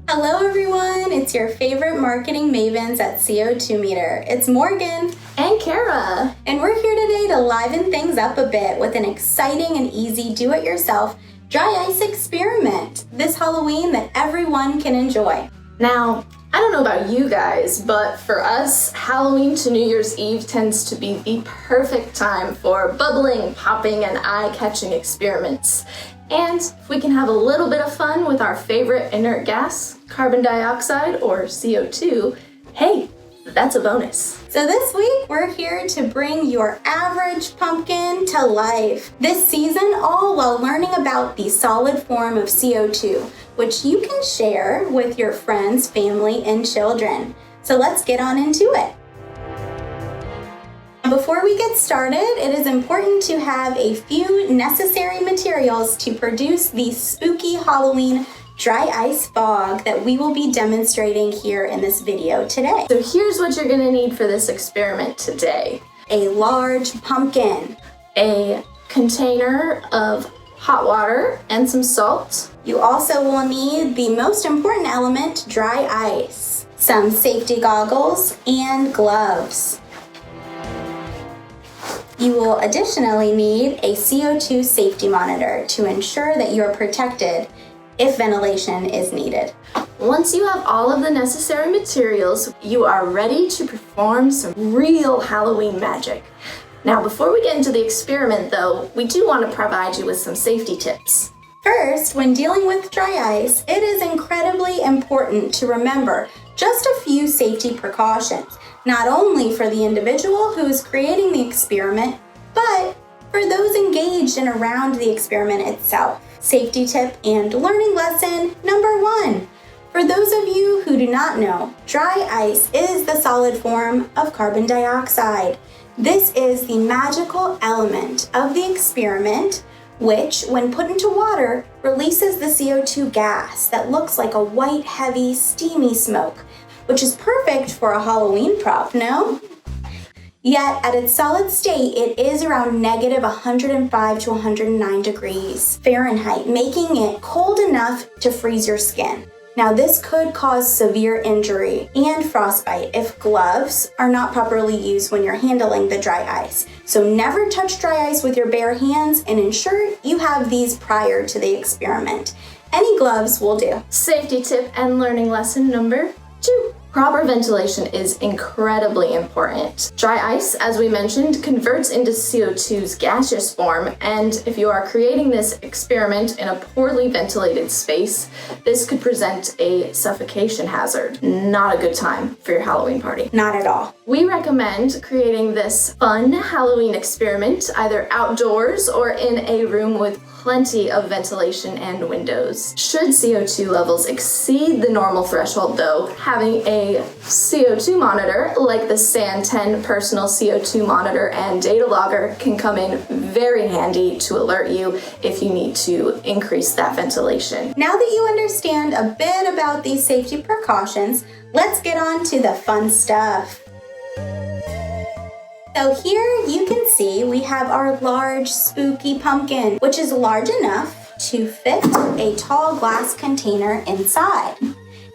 Hello everyone, it's your favorite marketing mavens at CO2 Meter. It's Morgan and Kara, and we're here today to liven things up a bit with an exciting and easy do-it-yourself dry ice experiment this Halloween that everyone can enjoy. Now, I don't know about you guys, but for us, Halloween to New Year's Eve tends to be the perfect time for bubbling, popping, and eye-catching experiments. And if we can have a little bit of fun with our favorite inert gas, carbon dioxide or CO2, hey, that's a bonus. So this week, we're here to bring your average pumpkin to life. This season, all while learning about the solid form of CO2, which you can share with your friends, family, and children. So let's get on into it. Before we get started, it is important to have a few necessary materials to produce the spooky Halloween dry ice fog that we will be demonstrating here in this video today. So here's what you're gonna need for this experiment today. A large pumpkin, a container of hot water and some salt. You also will need the most important element, dry ice, some safety goggles, and gloves. You will additionally need a CO2 safety monitor to ensure that you are protected if ventilation is needed. Once you have all of the necessary materials, you are ready to perform some real Halloween magic. Now, before we get into the experiment though, we do want to provide you with some safety tips. First, when dealing with dry ice, it is incredibly important to remember just a few safety precautions, not only for the individual who is creating the experiment, but for those engaged and around the experiment itself. Safety tip and learning lesson number 1. For those of you who do not know, dry ice is the solid form of carbon dioxide. This is the magical element of the experiment, which, when put into water, releases the CO2 gas that looks like a white, heavy, steamy smoke, which is perfect for a Halloween prop, no? Yet, at its solid state, it is around negative 105 to 109 degrees Fahrenheit, making it cold enough to freeze your skin. Now, this could cause severe injury and frostbite if gloves are not properly used when you're handling the dry ice. So never touch dry ice with your bare hands and ensure you have these prior to the experiment. Any gloves will do. Safety tip and learning lesson number 2. Proper ventilation is incredibly important. Dry ice, as we mentioned, converts into CO2's gaseous form, and if you are creating this experiment in a poorly ventilated space, this could present a suffocation hazard. Not a good time for your Halloween party. Not at all. We recommend creating this fun Halloween experiment either outdoors or in a room with plenty of ventilation and windows. Should CO2 levels exceed the normal threshold though, having a CO2 monitor like the SAN 10 personal CO2 monitor and data logger can come in very handy to alert you if you need to increase that ventilation. Now that you understand a bit about these safety precautions, let's get on to the fun stuff. So here you can see we have our large spooky pumpkin, which is large enough to fit a tall glass container inside.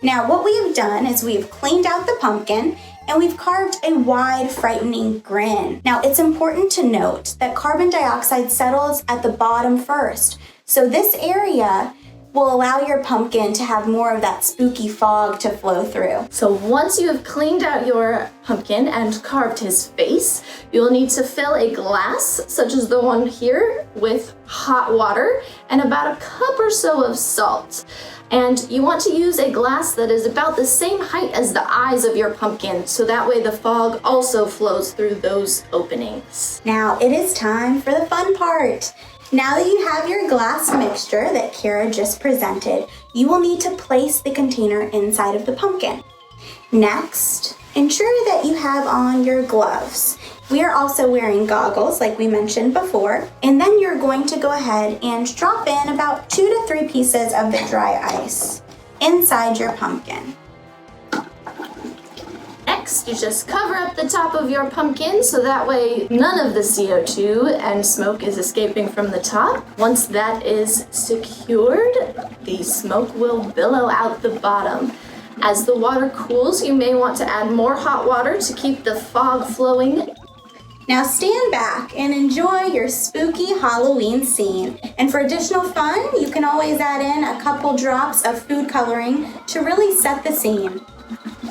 Now what we have done is we've cleaned out the pumpkin and we've carved a wide, frightening grin. Now it's important to note that carbon dioxide settles at the bottom first. So this area will allow your pumpkin to have more of that spooky fog to flow through. So once you have cleaned out your pumpkin and carved his face, you'll need to fill a glass, such as the one here, with hot water and about a cup or so of salt. And you want to use a glass that is about the same height as the eyes of your pumpkin, so that way the fog also flows through those openings. Now it is time for the fun part. Now that you have your glass mixture that Kara just presented, you will need to place the container inside of the pumpkin. Next, ensure that you have on your gloves. We are also wearing goggles like we mentioned before, and then you're going to go ahead and drop in about 2 to 3 pieces of the dry ice inside your pumpkin. Next, you just cover up the top of your pumpkin so that way none of the CO2 and smoke is escaping from the top. Once that is secured, the smoke will billow out the bottom. As the water cools, you may want to add more hot water to keep the fog flowing. Now stand back and enjoy your spooky Halloween scene. And for additional fun, you can always add in a couple drops of food coloring to really set the scene.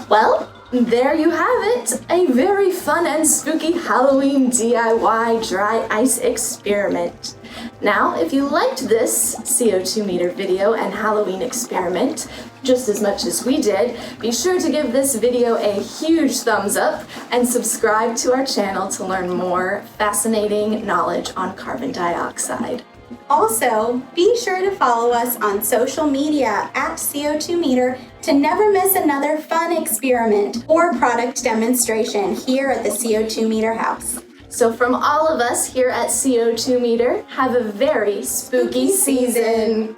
Well, there you have it, a very fun and spooky Halloween DIY dry ice experiment. Now, if you liked this CO2 meter video and Halloween experiment just as much as we did, be sure to give this video a huge thumbs up and subscribe to our channel to learn more fascinating knowledge on carbon dioxide. Also, be sure to follow us on social media at CO2 Meter to never miss another fun experiment or product demonstration here at the CO2 Meter House. So from all of us here at CO2 Meter, have a very spooky season.